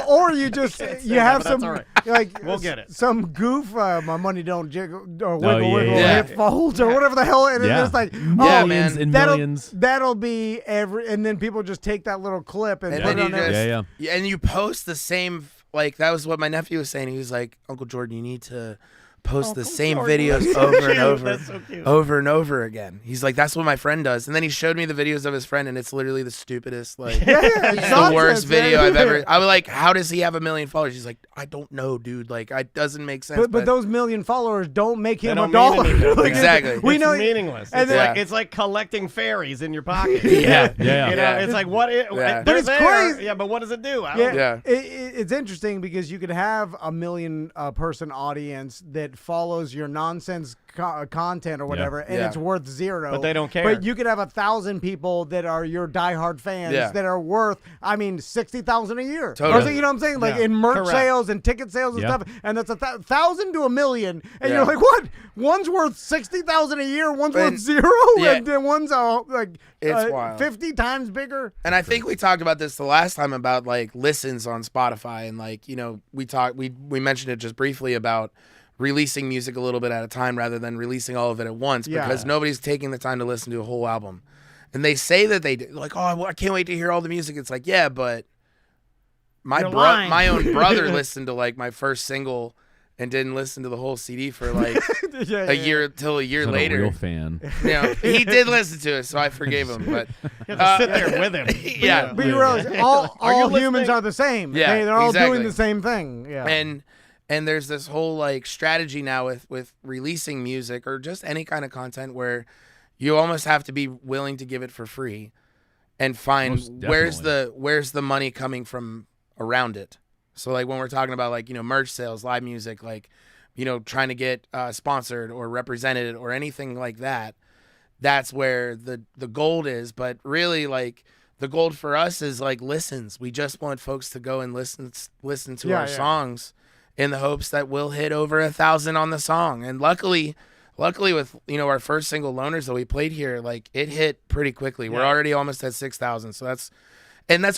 Or you just you have but that's some all right. like We'll get it. some goof. My money don't jiggle or wiggle yeah, wiggle yeah. hip folds or whatever the hell. And Yeah. it's like Yeah, oh, millions man. and that'll, millions. That'll be and then people just take that little clip and And put then it on you there. just- Yeah, Yeah, and you post the same. Like that was what my nephew was saying. He was like, Uncle Jordan, you need to post the same videos That's so over and cute. over, That's so cute. over and over again. He's like, that's what my friend does. And then he showed me the videos of his friend, and it's literally the stupidest, like Yeah, it's the nonsense, worst man. video I've ever. I was like, how does he have 1 million followers? He's like, I don't know, dude. Like, it doesn't make sense. But those million followers don't make They him don't a dollar. mean anything. Like, Exactly. We It's know. meaningless. and It's then- like it's like collecting fairies in your pocket. Yeah. Yeah. You know, Yeah. it's like what? Yeah. They're But it's there. crazy. Yeah, but what does it do? I Yeah, don't Yeah. It's interesting because you could have a million person audience that follows your nonsense content or whatever, and Yeah. it's worth zero. But they don't care. But you could have 1,000 people that are your diehard fans Yeah. that are worth, 60,000 a year. Totally. Or so, you know what I'm saying? Like Yeah. in merch Correct. sales and ticket sales and Yeah. stuff, and that's 1,000 to 1,000,000, and Yeah. you're like, what? One's worth 60,000 a year, one's And- worth zero, yeah. and then one's like It's wild. 50 times bigger. And I think we talked about this the last time about like listens on Spotify, and like we mentioned it just briefly about releasing music a little bit at a time rather than releasing all of it at once Yeah. because nobody's taking the time to listen to a whole album. And they say that they do, like, oh, I can't wait to hear all the music. It's like, yeah, but my You're lying. my own brother listened to like my first single and didn't listen to the whole CD for like Yeah, a year till a year Not later. a real fan. You know, he did listen to it, so I forgave him. But You have to sit there with him. yeah, But you realize all Are you humans listening? are the same. Yeah, They're all exactly. doing the same thing. Yeah. And there's this whole like strategy now with releasing music or just any kind of content where you almost have to be willing to give it for free and find Most where's definitely. the money coming from around it. So like when we're talking about like, merch sales, live music, like, trying to get sponsored or represented or anything like that, that's where the gold is. But really like the gold for us is like listens. We just want folks to go and listen to Yeah, our yeah. songs in the hopes that we'll hit over 1,000 on the song. And luckily with our first single Loners that we played here, like it hit pretty quickly. We're already almost at 6,000. So that's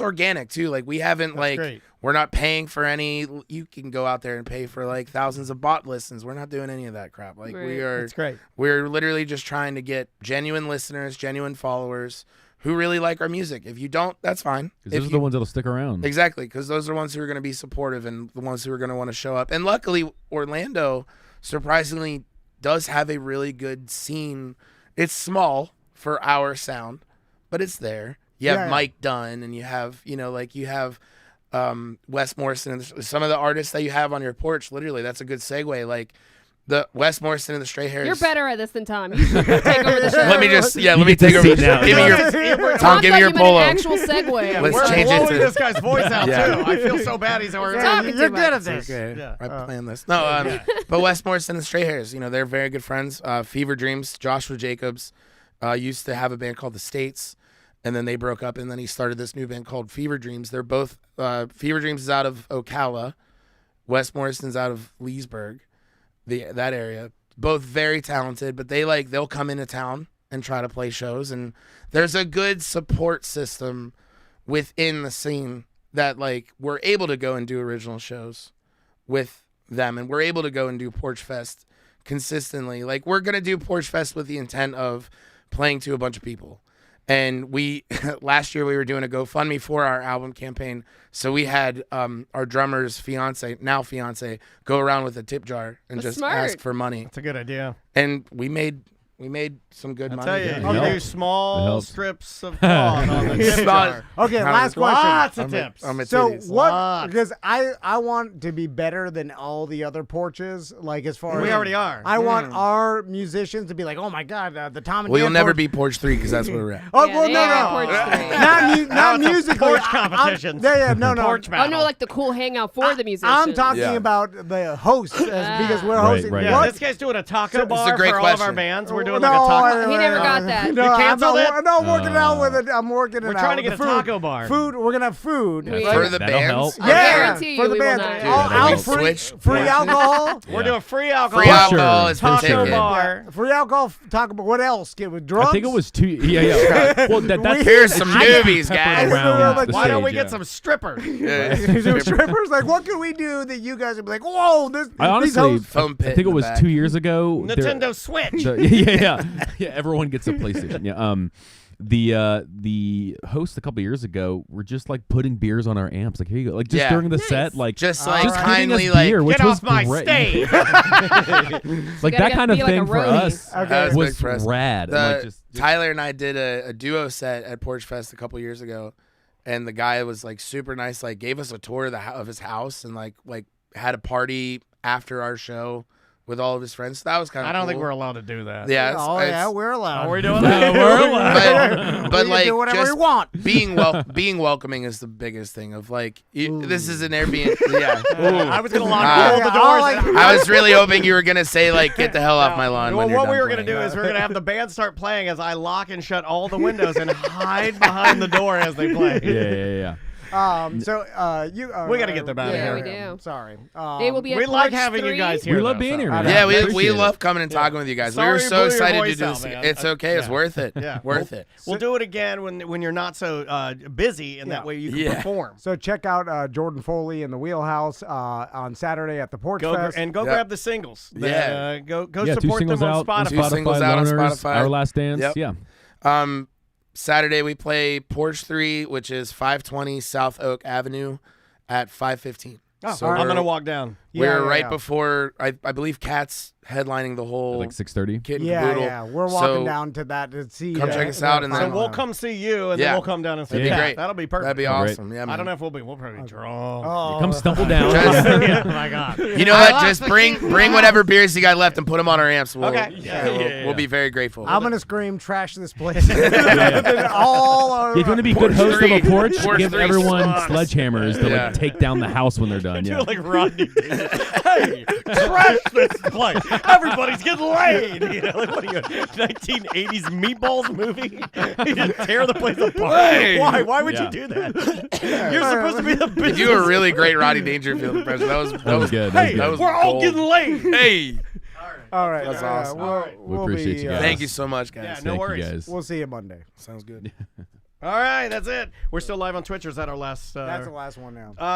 organic too. Like we haven't great. We're not paying for any. You can go out there and pay for like thousands of bot listens. We're not doing any of that crap. Like we are. It's great. We're literally just trying to get genuine listeners, genuine followers who really like our music. If you don't, that's fine. Because those are the ones that'll stick around. Exactly, because those are the ones who are going to be supportive and the ones who are going to want to show up. And luckily, Orlando, surprisingly, does have a really good scene. It's small for our sound, but it's there. You have Mike Dunn, and you have, Wes Morrison, and some of the artists that you have on your porch. Literally, that's a good segue. Like the Wes Morrison and the Stray Hairs. You're better at this than Tom. You should take over the show. Let me take over. Give me your Tom. Give me your polo. An actual segue. Let's We're change it blowing to this guy's voice out too. I feel so bad he's already. You're good at this. Okay. Yeah. I planned this. No, but Wes Morrison and Stray Hairs, they're very good friends. Fever Dreams, Joshua Jacobs, used to have a band called The States, and then they broke up, and then he started this new band called Fever Dreams. They're both Fever Dreams is out of Ocala, Wes Morrison's out of Leesburg, that area. Both very talented, but they'll come into town and try to play shows, and there's a good support system within the scene that we're able to go and do original shows with them, and we're able to go and do Porch Fest consistently. Like we're gonna do Porch Fest with the intent of playing to a bunch of people. And we last year we were doing a GoFundMe for our album campaign. So we had our drummer's fiance, go around with a tip jar and That's just smart. ask for money. That's a good idea. And we made some good I'll money. tell you, Yeah, you it do helps. It small helps. strips of cloth on the tip jar. Okay, How last does- question. Lots of tips. On my So titties. what? Lots. Because I want to be better than all the other porches. Like as far as We already are. I want our musicians to be like, oh my god, the Tom and We'll Dan never porch. be Porch 3 because that's where we're at. Oh Yeah, well, they no, are no, Porch 3. not Now it's a musically. porch competitions. Yeah, no. Porch Oh battle. no, like the cool hangout for the musicians. I'm talking Yeah. about the hosts because we're Right, hosting. right. Yeah, What? this guy's doing a taco So- it's a bar great for all of our question. bands. We're doing No, like a taco. He never got that. No, You I'm canceled not- it? No, I'm working out with it. I'm working it out. We're trying to The get a food- taco bar. Food. We're gonna have food. We- For the That'll bands? help. I Yeah, guarantee for you the we will band. not. All We free, switch. free alcohol. We're doing free alcohol. Free For alcohol sure. has been Taco taken. bar. Free alcohol. Talk about what else? Get with drugs. I think it was 2. Yeah. Well, that's Here's some newbies, peppered guys. around Like, the Why don't we stage, get yeah. some strippers? strippers. Like, what can we do that you guys would be like, whoa, this? I these honestly, hosts- Foam pit I think in it the was back. 2 years ago. Nintendo Switch. Yeah. Everyone gets a PlayStation. Yeah. The hosts a couple years ago were just like putting beers on our amps. Like here you go. Like just Yeah. during the Nice. set, like Just All right. giving us kindly beer, which Get was off my great. stage. Like gotta that kind of be like a thing for roadie. us Okay. That was was big for us. rad. Like, just Tyler and I did a duo set at Porch Fest a couple years ago, and the guy was like super nice. Like gave us a tour of of his house and like had a party after our show with all of his friends. That was kind of. I don't cool. think we're allowed to do that. Yeah. Oh yeah, we're allowed. Are we doing that? we're allowed. But We can like do whatever just we want. being welcoming is the biggest thing. Of like this is an Airbnb. Yeah. I was gonna lock Ah. all the Yeah, doors. all like- I was really hoping you were gonna say like get the hell off my lawn. Well, when you're what done we were gonna playing. do is we're gonna have the band start playing as I lock and shut all the windows and hide behind the door as they play. yeah. So you. We gotta get them out of Yeah, here. we do. Sorry. They will be at We like Porch having 3. you guys here. We love though, being so. here. I man. know. Yeah, we Appreciate it. love coming and talking with you guys. We Sorry were to so blew your excited to voice do out, this. man. It's okay. It's Yeah. worth it. Yeah. Worth it. We'll do it again when you're not so busy, and that way you can Yeah. perform. So check out Jordan Foley in the Wheelhouse on Saturday at the Porch Go Fest. and go Yep. grab the singles. Yeah. Go Yeah, 2 support singles them on out on Spotify. Two singles out on Loners, Spotify. Our Last Dance. Yep. Yeah. Saturday we play Porch 3, which is 520 South Oak Avenue at 5:15. Oh, So I'm we're- gonna walk down. We're Yeah, right yeah. before I believe Cat's headlining the whole Like 6:30. Kit and Yeah, Caboodle. yeah. We're walking So down to that to see. come check us out and So then- we'll come see you, and Yeah. then we'll come down and see That'd be Kat. great. That'll be perfect. That'd be Great. awesome. Yeah, man. I don't know if we'll probably be drunk. Oh, Come stumble down. Just- Yeah, my God. You know what? Just bring whatever beers you got left and put them on our amps. We'll, Okay. We'll be very grateful. I'm gonna scream, trash this place. All over. If you want to be a Porch good host of a 3. porch, Porch give 3 everyone sucks. sledgehammers to Yeah. like take down the house when they're done. Do Yeah. like Rodney. Hey, trash this place. Everybody's getting laid. You know, like, what are you, 1980s Meatballs movie? You just tear the place apart. Hey. Why? Why would Yeah. you do that? You're supposed to be the business. You were a really great Rodney Dangerfield impression. That was good. Hey, that was we're all gold. getting laid. Hey, All right. That's awesome. We appreciate you guys. thank you so much, guys. Yeah, no Thank worries. you guys. We'll see you Monday. Sounds good. All right, that's it. We're still live on Twitch, or is that our last? That's the last one now.